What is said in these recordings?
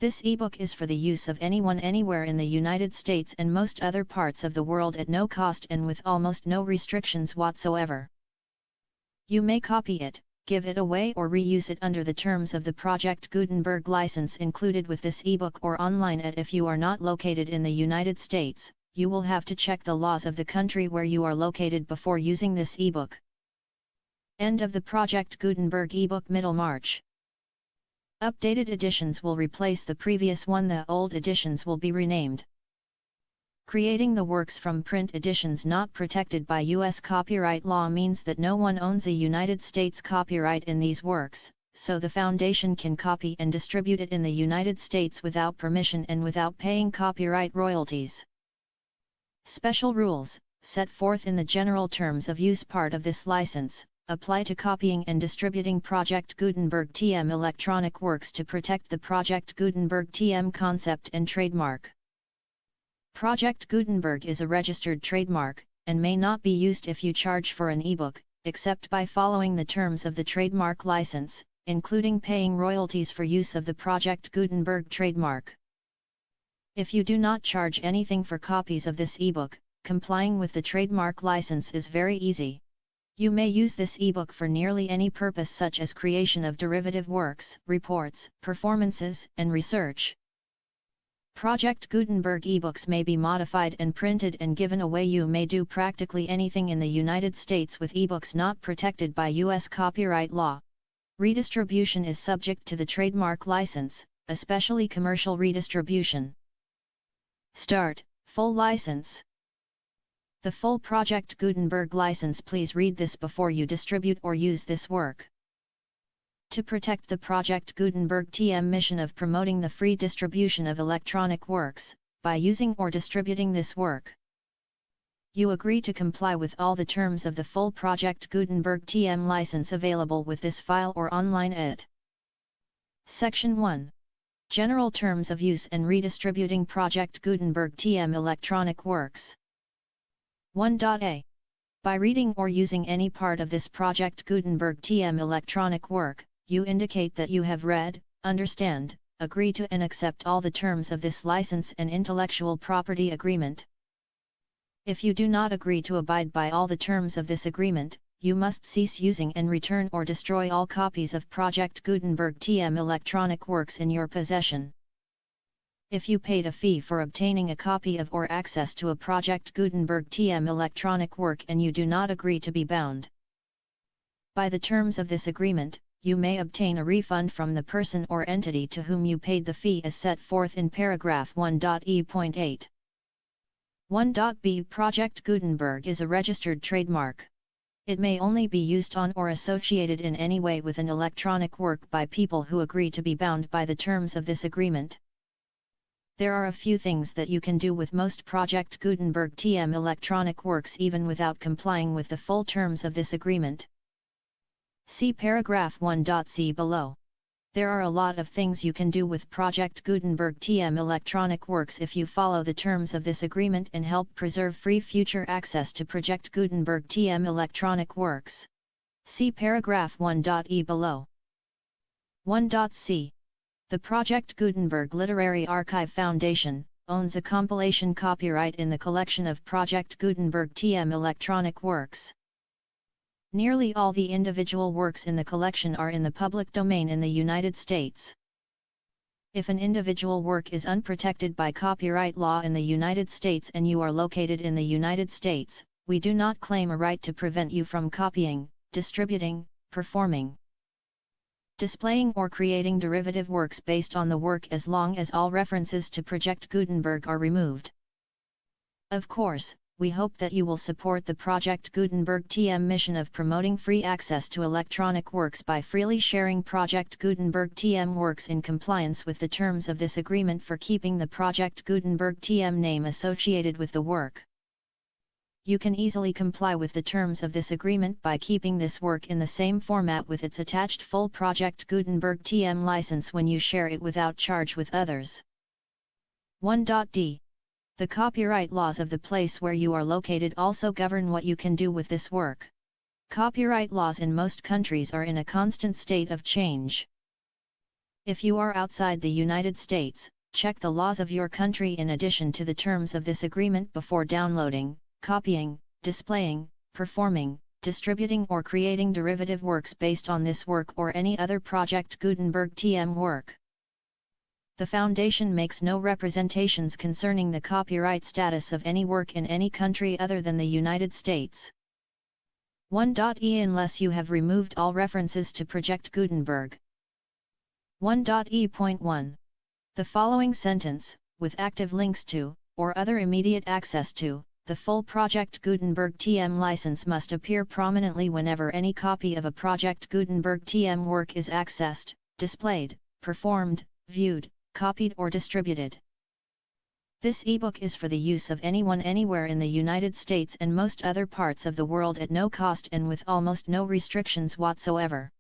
This ebook is for the use of anyone anywhere in the United States and most other parts of the world at no cost and with almost no restrictions whatsoever. You may copy it, give it away or reuse it under the terms of the Project Gutenberg license included with this ebook or online if you are not located in the United States, you will have to check the laws of the country where you are located before using this ebook. End of the Project Gutenberg ebook middle March. Updated editions will replace the previous one, the old editions will be renamed. Creating the works from print editions not protected by U.S. copyright law means that no one owns a United States copyright in these works, so the Foundation can copy and distribute it in the United States without permission and without paying copyright royalties. Special rules, set forth in the general terms of use part of this license, apply to copying and distributing Project Gutenberg TM electronic works to protect the Project Gutenberg TM concept and trademark. Project Gutenberg is a registered trademark, and may not be used if you charge for an ebook, except by following the terms of the trademark license, including paying royalties for use of the Project Gutenberg trademark. If you do not charge anything for copies of this ebook, complying with the trademark license is very easy. You may use this ebook for nearly any purpose such as creation of derivative works, reports, performances, and research. Project Gutenberg ebooks may be modified and printed and given away. You may do practically anything in the United States with ebooks not protected by U.S. copyright law. Redistribution is subject to the trademark license, especially commercial redistribution. Start, full license. The full Project Gutenberg license. Please read this before you distribute or use this work. To protect the Project Gutenberg TM mission of promoting the free distribution of electronic works, by using or distributing this work, you agree to comply with all the terms of the full Project Gutenberg TM license available with this file or online at Section 1. General Terms of Use and Redistributing Project Gutenberg TM electronic works. 1.a. By reading or using any part of this Project Gutenberg TM electronic work, you indicate that you have read, understand, agree to and accept all the terms of this license and intellectual property agreement. If you do not agree to abide by all the terms of this agreement, you must cease using and return or destroy all copies of Project Gutenberg TM electronic works in your possession. If you paid a fee for obtaining a copy of or access to a Project Gutenberg TM electronic work and you do not agree to be bound by the terms of this agreement, you may obtain a refund from the person or entity to whom you paid the fee as set forth in paragraph 1.e.8. 1.b. Project Gutenberg is a registered trademark. It may only be used on or associated in any way with an electronic work by people who agree to be bound by the terms of this agreement. There are a few things that you can do with most Project Gutenberg TM electronic works even without complying with the full terms of this agreement. See paragraph 1.c below. There are a lot of things you can do with Project Gutenberg TM electronic works if you follow the terms of this agreement and help preserve free future access to Project Gutenberg TM electronic works. See paragraph 1.e below. 1.c. The Project Gutenberg Literary Archive Foundation owns a compilation copyright in the collection of Project Gutenberg TM electronic works. Nearly all the individual works in the collection are in the public domain in the United States. If an individual work is unprotected by copyright law in the United States and you are located in the United States, we do not claim a right to prevent you from copying, distributing, performing, displaying or creating derivative works based on the work as long as all references to Project Gutenberg are removed. Of course, we hope that you will support the Project Gutenberg TM mission of promoting free access to electronic works by freely sharing Project Gutenberg TM works in compliance with the terms of this agreement for keeping the Project Gutenberg TM name associated with the work. You can easily comply with the terms of this agreement by keeping this work in the same format with its attached full Project Gutenberg TM license when you share it without charge with others. 1.d. The copyright laws of the place where you are located also govern what you can do with this work. Copyright laws in most countries are in a constant state of change. If you are outside the United States, check the laws of your country in addition to the terms of this agreement before downloading, copying, displaying, performing, distributing or creating derivative works based on this work or any other Project Gutenberg TM work. The Foundation makes no representations concerning the copyright status of any work in any country other than the United States. 1.e Unless you have removed all references to Project Gutenberg. 1.e.1. The following sentence, with active links to, or other immediate access to, the full Project Gutenberg TM license must appear prominently whenever any copy of a Project Gutenberg TM work is accessed, displayed, performed, viewed, copied or distributed. This ebook is for the use of anyone anywhere in the United States and most other parts of the world at no cost and with almost no restrictions whatsoever.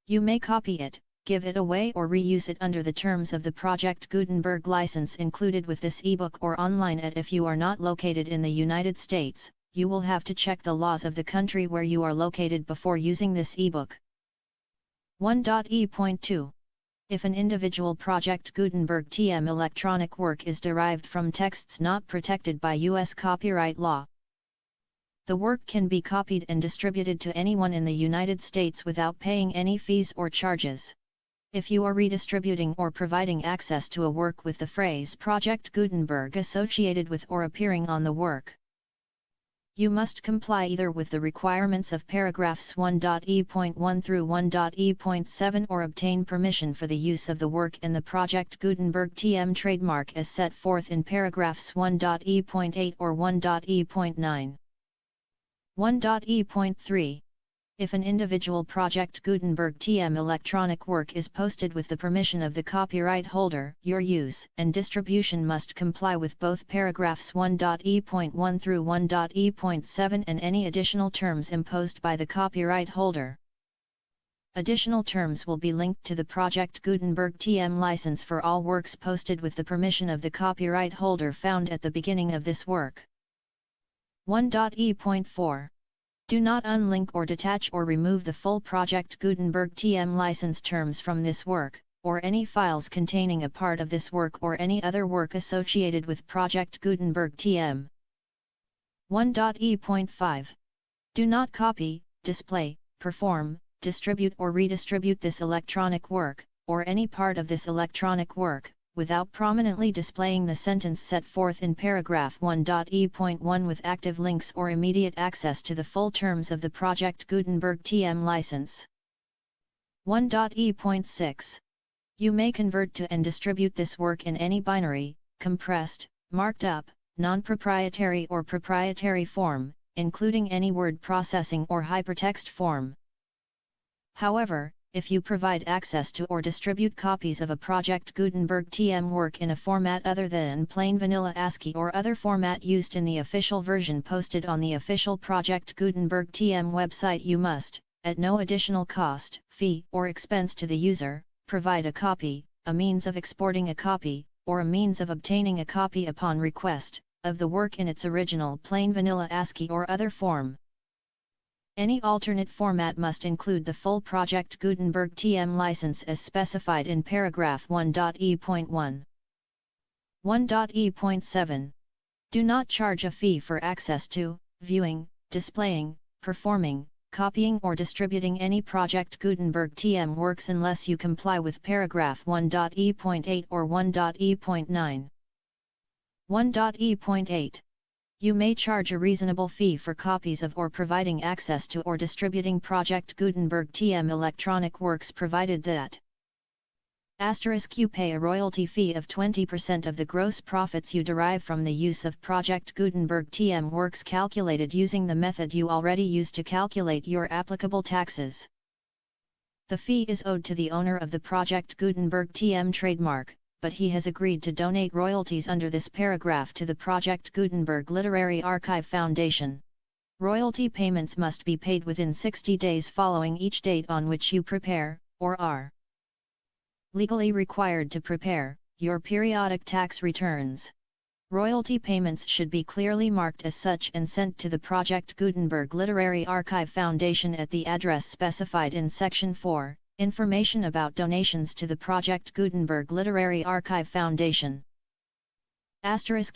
You may copy it, give it away or reuse it under the terms of the Project Gutenberg license included with this ebook or online if you are not located in the United States, you will have to check the laws of the country where you are located before using this ebook. 1.e.2. If an individual Project Gutenberg TM electronic work is derived from texts not protected by U.S. copyright law, the work can be copied and distributed to anyone in the United States without paying any fees or charges. If you are redistributing or providing access to a work with the phrase Project Gutenberg associated with or appearing on the work, you must comply either with the requirements of paragraphs 1.e.1 through 1.e.7 or obtain permission for the use of the work and the Project Gutenberg TM trademark as set forth in paragraphs 1.e.8 or 1.e.9. 1.e.3. If an individual Project Gutenberg TM electronic work is posted with the permission of the copyright holder, your use and distribution must comply with both paragraphs 1.e.1 through 1.e.7 and any additional terms imposed by the copyright holder. Additional terms will be linked to the Project Gutenberg TM license for all works posted with the permission of the copyright holder found at the beginning of this work. 1.e.4. Do not unlink or detach or remove the full Project Gutenberg TM license terms from this work, or any files containing a part of this work or any other work associated with Project Gutenberg TM. 1.e.5. Do not copy, display, perform, distribute or redistribute this electronic work, or any part of this electronic work, without prominently displaying the sentence set forth in paragraph 1.e.1 with active links or immediate access to the full terms of the Project Gutenberg TM license. 1.e.6. You may convert to and distribute this work in any binary, compressed, marked up, non-proprietary or proprietary form, including any word processing or hypertext form. However, if you provide access to or distribute copies of a Project Gutenberg TM work in a format other than plain vanilla ASCII or other format used in the official version posted on the official Project Gutenberg TM website, you must, at no additional cost, fee, or expense to the user, provide a copy, a means of exporting a copy, or a means of obtaining a copy upon request, of the work in its original plain vanilla ASCII or other form. Any alternate format must include the full Project Gutenberg TM license as specified in paragraph 1.e.1. 1.e.7. Do not charge a fee for access to, viewing, displaying, performing, copying or distributing any Project Gutenberg TM works unless you comply with paragraph 1.e.8 or 1.e.9. 1.e.8. You may charge a reasonable fee for copies of or providing access to or distributing Project Gutenberg TM electronic works provided that you pay a royalty fee of 20% of the gross profits you derive from the use of Project Gutenberg TM works calculated using the method you already use to calculate your applicable taxes. The fee is owed to the owner of the Project Gutenberg TM trademark, but he has agreed to donate royalties under this paragraph to the Project Gutenberg Literary Archive Foundation. Royalty payments must be paid within 60 days following each date on which you prepare, or are legally required to prepare, your periodic tax returns. Royalty payments should be clearly marked as such and sent to the Project Gutenberg Literary Archive Foundation at the address specified in Section 4, Information about donations to the Project Gutenberg Literary Archive Foundation.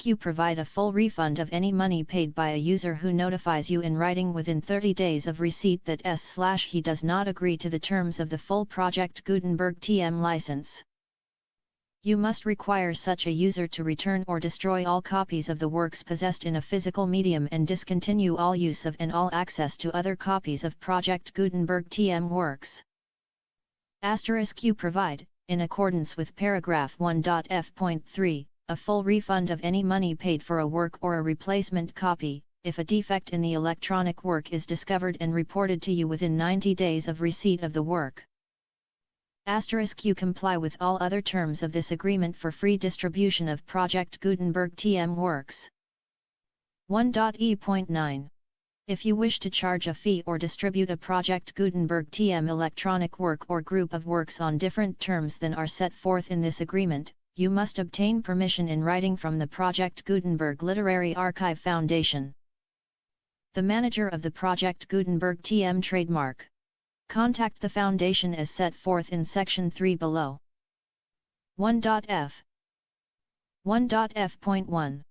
*You provide a full refund of any money paid by a user who notifies you in writing within 30 days of receipt that he does not agree to the terms of the full Project Gutenberg TM license. You must require such a user to return or destroy all copies of the works possessed in a physical medium and discontinue all use of and all access to other copies of Project Gutenberg TM works. *You provide, in accordance with paragraph 1.f.3, a full refund of any money paid for a work or a replacement copy, if a defect in the electronic work is discovered and reported to you within 90 days of receipt of the work. *You comply with all other terms of this agreement for free distribution of Project Gutenberg TM works. 1.e.9. If you wish to charge a fee or distribute a Project Gutenberg TM electronic work or group of works on different terms than are set forth in this agreement, you must obtain permission in writing from the Project Gutenberg Literary Archive Foundation. The manager of the Project Gutenberg TM trademark. Contact the Foundation as set forth in Section 3 below. 1.f. 1.f.1.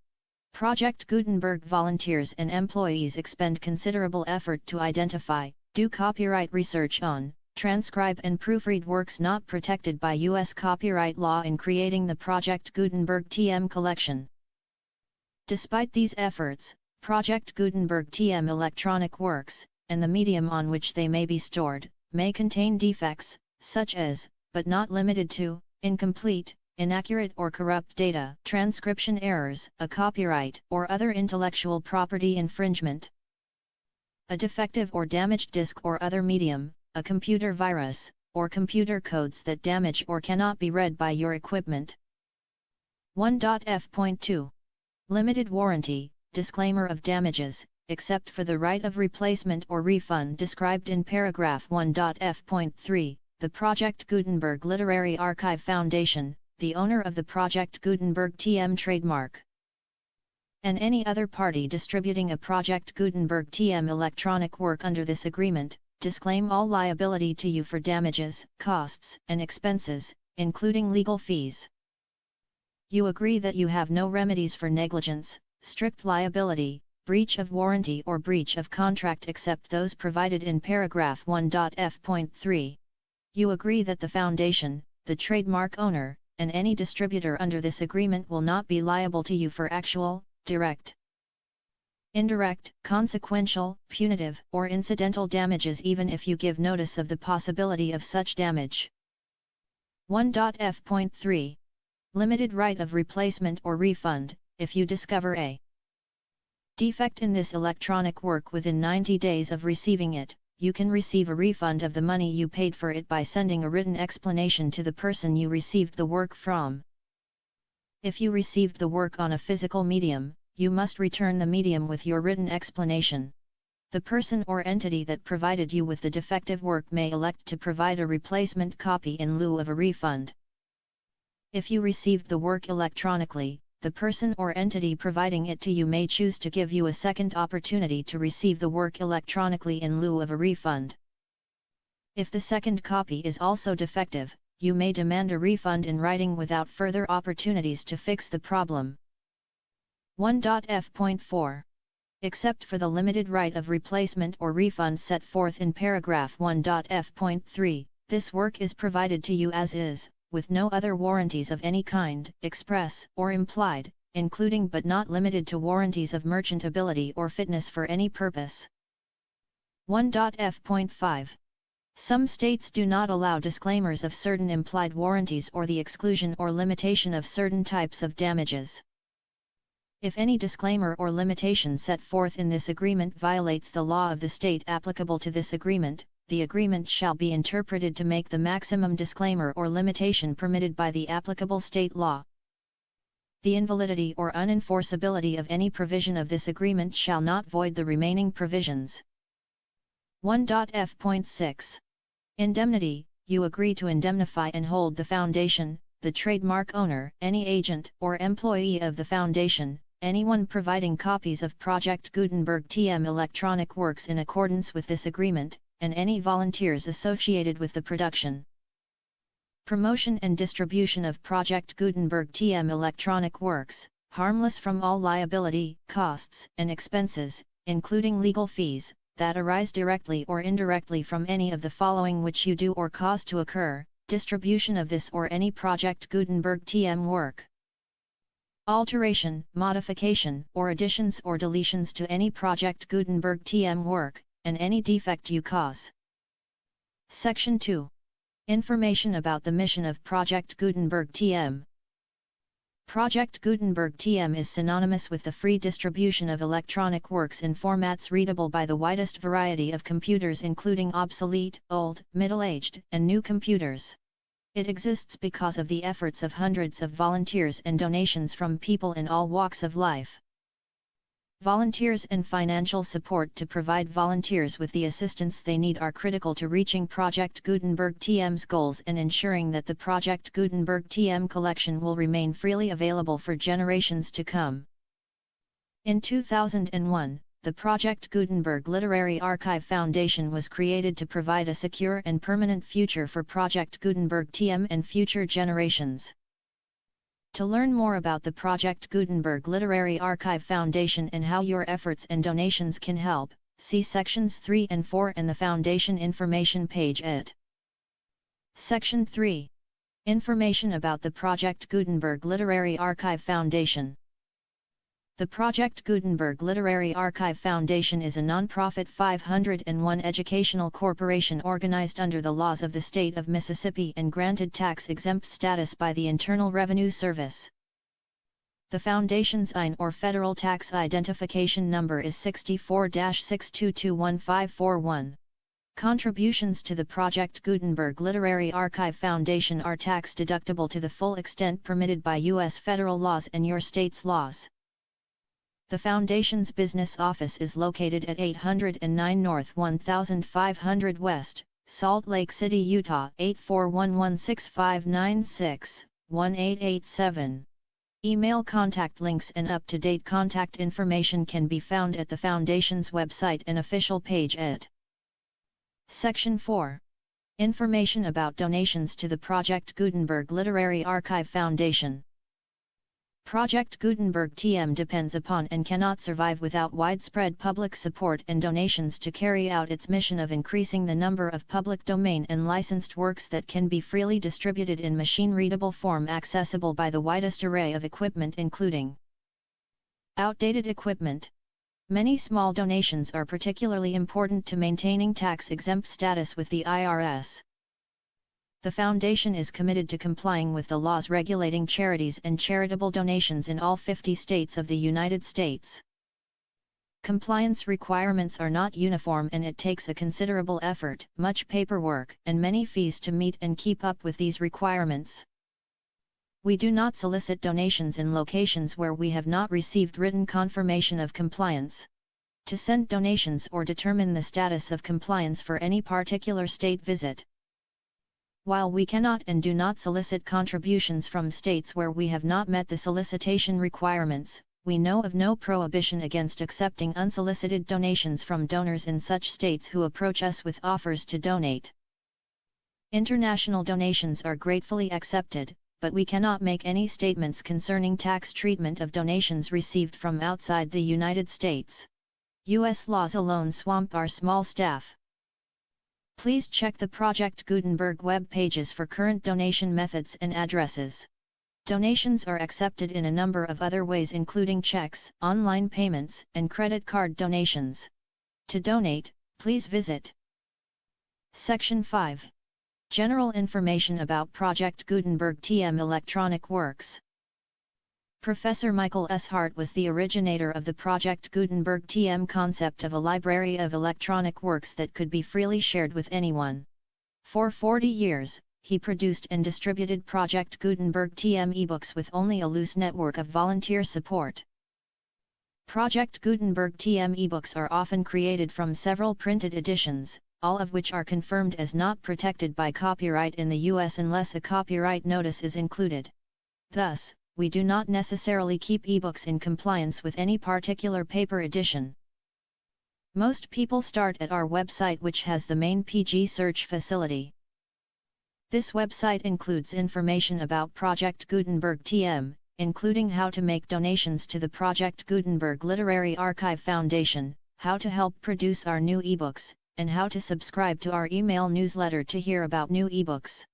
Project Gutenberg volunteers and employees expend considerable effort to identify, do copyright research on, transcribe and proofread works not protected by U.S. copyright law in creating the Project Gutenberg TM collection. Despite these efforts, Project Gutenberg TM electronic works, and the medium on which they may be stored, may contain defects, such as, but not limited to, incomplete, inaccurate or corrupt data, transcription errors, a copyright or other intellectual property infringement, a defective or damaged disk or other medium, a computer virus, or computer codes that damage or cannot be read by your equipment. 1.f.2. Limited warranty, disclaimer of damages, except for the right of replacement or refund described in paragraph 1.f.3, the Project Gutenberg Literary Archive Foundation, the owner of the Project Gutenberg TM trademark, and any other party distributing a Project Gutenberg TM electronic work under this agreement, disclaim all liability to you for damages, costs, and expenses, including legal fees. You agree that you have no remedies for negligence, strict liability, breach of warranty or breach of contract except those provided in paragraph 1.f.3. You agree that the Foundation, the trademark owner, and any distributor under this agreement will not be liable to you for actual, direct, indirect, consequential, punitive, or incidental damages even if you give notice of the possibility of such damage. 1.f.3. Limited right of replacement or refund, if you discover a defect in this electronic work within 90 days of receiving it, you can receive a refund of the money you paid for it by sending a written explanation to the person you received the work from. If you received the work on a physical medium, you must return the medium with your written explanation. The person or entity that provided you with the defective work may elect to provide a replacement copy in lieu of a refund. If you received the work electronically, the person or entity providing it to you may choose to give you a second opportunity to receive the work electronically in lieu of a refund. If the second copy is also defective, you may demand a refund in writing without further opportunities to fix the problem. 1.f.4. Except for the limited right of replacement or refund set forth in paragraph 1.f.3, this work is provided to you as is, with no other warranties of any kind, express or implied, including but not limited to warranties of merchantability or fitness for any purpose. 1.f.5. Some states do not allow disclaimers of certain implied warranties or the exclusion or limitation of certain types of damages. If any disclaimer or limitation set forth in this agreement violates the law of the state applicable to this agreement, the agreement shall be interpreted to make the maximum disclaimer or limitation permitted by the applicable state law. The invalidity or unenforceability of any provision of this agreement shall not void the remaining provisions. 1.f.6. Indemnity. You agree to indemnify and hold the Foundation, the trademark owner, any agent or employee of the Foundation, anyone providing copies of Project Gutenberg TM electronic works in accordance with this agreement, and any volunteers associated with the production. Promotion and distribution of Project Gutenberg TM electronic works, harmless from all liability, costs, and expenses, including legal fees, that arise directly or indirectly from any of the following which you do or cause to occur: distribution of this or any Project Gutenberg TM work. Alteration, modification, or additions or deletions to any Project Gutenberg TM work, and any defect you cause. Section 2. Information about the mission of Project Gutenberg TM. Project Gutenberg TM is synonymous with the free distribution of electronic works in formats readable by the widest variety of computers, including obsolete, old, middle-aged, and new computers. It exists because of the efforts of hundreds of volunteers and donations from people in all walks of life. Volunteers and financial support to provide volunteers with the assistance they need are critical to reaching Project Gutenberg TM's goals and ensuring that the Project Gutenberg TM collection will remain freely available for generations to come. In 2001, the Project Gutenberg Literary Archive Foundation was created to provide a secure and permanent future for Project Gutenberg TM and future generations. To learn more about the Project Gutenberg Literary Archive Foundation and how your efforts and donations can help, see Sections 3 and 4 and the Foundation information page at Section 3. Information about the Project Gutenberg Literary Archive Foundation. The Project Gutenberg Literary Archive Foundation is a non-profit 501 educational corporation organized under the laws of the state of Mississippi and granted tax-exempt status by the Internal Revenue Service. The Foundation's IN or Federal Tax Identification Number is 64-6221541. Contributions to the Project Gutenberg Literary Archive Foundation are tax-deductible to the full extent permitted by U.S. federal laws and your state's laws. The Foundation's business office is located at 809 North 1500 West, Salt Lake City, Utah 84116596-1887. Email contact links and up-to-date contact information can be found at the Foundation's website and official page at Section 4. Information about donations to the Project Gutenberg Literary Archive Foundation. Project Gutenberg TM depends upon and cannot survive without widespread public support and donations to carry out its mission of increasing the number of public domain and licensed works that can be freely distributed in machine-readable form accessible by the widest array of equipment, including outdated equipment. Many small donations are particularly important to maintaining tax-exempt status with the IRS. The Foundation is committed to complying with the laws regulating charities and charitable donations in all 50 states of the United States. Compliance requirements are not uniform and it takes a considerable effort, much paperwork, and many fees to meet and keep up with these requirements. We do not solicit donations in locations where we have not received written confirmation of compliance. To send donations or determine the status of compliance for any particular state, visit. While we cannot and do not solicit contributions from states where we have not met the solicitation requirements, we know of no prohibition against accepting unsolicited donations from donors in such states who approach us with offers to donate. International donations are gratefully accepted, but we cannot make any statements concerning tax treatment of donations received from outside the United States. U.S. laws alone swamp our small staff. Please check the Project Gutenberg web pages for current donation methods and addresses. Donations are accepted in a number of other ways, including checks, online payments, and credit card donations. To donate, please visit Section 5. General information about Project Gutenberg TM electronic works. Professor Michael S. Hart was the originator of the Project Gutenberg TM concept of a library of electronic works that could be freely shared with anyone. For 40 years, he produced and distributed Project Gutenberg TM ebooks with only a loose network of volunteer support. Project Gutenberg TM ebooks are often created from several printed editions, all of which are confirmed as not protected by copyright in the U.S. unless a copyright notice is included. Thus, we do not necessarily keep ebooks in compliance with any particular paper edition. Most people start at our website, which has the main PG search facility. This website includes information about Project Gutenberg TM, including how to make donations to the Project Gutenberg Literary Archive Foundation, how to help produce our new ebooks, and how to subscribe to our email newsletter to hear about new ebooks.